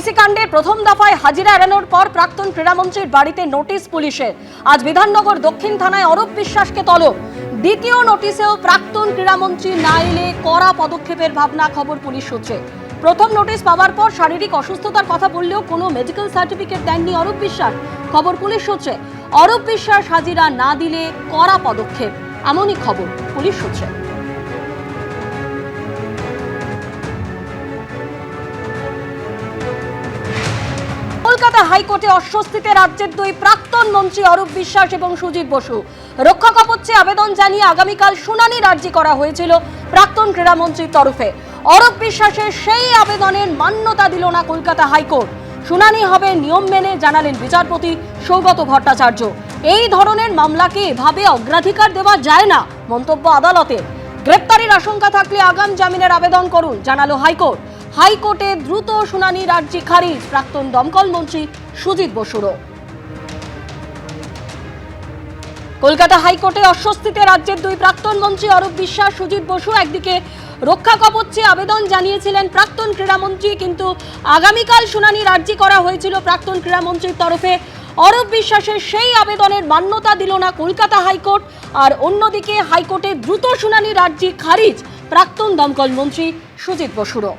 DAC কাণ্ডের প্রথম দফায় হাজিরা এড়ানোর পর প্রাক্তন ক্রীড়ামন্ত্রীর বাড়িতে নোটিশ পুলিশের। আজ বিধাননগর দক্ষিণ থানায় অরূপ বিশ্বাসকে তলব। দ্বিতীয় নোটিশেও প্রাক্তন ক্রীড়ামন্ত্রী না এলে কড়া পদক্ষেপের ভাবনা, খবর পুলিশ সূত্রে। প্রথম নোটিশ পাওয়ার পর শারীরিক অসুস্থতার কথা বললেও কোনো মেডিকেল সার্টিফিকেট দেননি অরূপ বিশ্বাস, খবর পুলিশ সূত্রে। অরূপ বিশ্বাস হাজিরা না দিলে কড়া পদক্ষেপ, এমনই খবর পুলিশ সূত্রে। কলকাতা হাইকোর্টে অস্বস্তিতে রাজ্যের দুই প্রাক্তন মন্ত্রী অরূপ বিশ্বাস এবং সুজিত বসু। রক্ষা কবচে আবেদন জানিয়ে আগামীকাল শুনানির আর্জি করা হয়েছিল প্রাক্তন ক্রীড়ামন্ত্রীর তরফে। অরূপ বিশ্বাসের সেই আবেদনের মান্যতা দিল না কলকাতা হাইকোর্ট। শুনানি হবে নিয়ম মেনে, জানালেন বিচারপতি সৌগত ভট্টাচার্য। এই ধরনের মামলাকে এভাবে অগ্রাধিকার দেওয়া যায় না, মন্তব্য আদালতের। গ্রেপ্তারির আশঙ্কা থাকলে আগাম জামিনের আবেদন করুন, জানালো হাইকোর্ট। হাইকোর্টে দ্রুত শুনানির আর্জি খারিজ প্রাক্তন দমকল মন্ত্রী সুজিত বসুরও। কলকাতা হাইকোর্টে অস্বস্তিতে রাজ্যের দুই প্রাক্তন মন্ত্রী অরূপ বিশ্বাস, সুজিত বসু। একদিকে রক্ষা কবচে আবেদন জানিয়েছিলেন প্রাক্তন ক্রীড়ামন্ত্রী, কিন্তু আগামীকাল শুনানির আর্জি করা হয়েছিল প্রাক্তন ক্রীড়ামন্ত্রীর তরফে। অরূপ বিশ্বাসের সেই আবেদনের মান্যতা দিল না কলকাতা হাইকোর্ট। আর অন্যদিকে হাইকোর্টে দ্রুত শুনানির আর্জি খারিজ প্রাক্তন দমকল মন্ত্রী সুজিত বসুরও।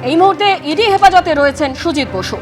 এই মুহূর্তে ইডি হেফাজতে রয়েছেন সুজিত বসু।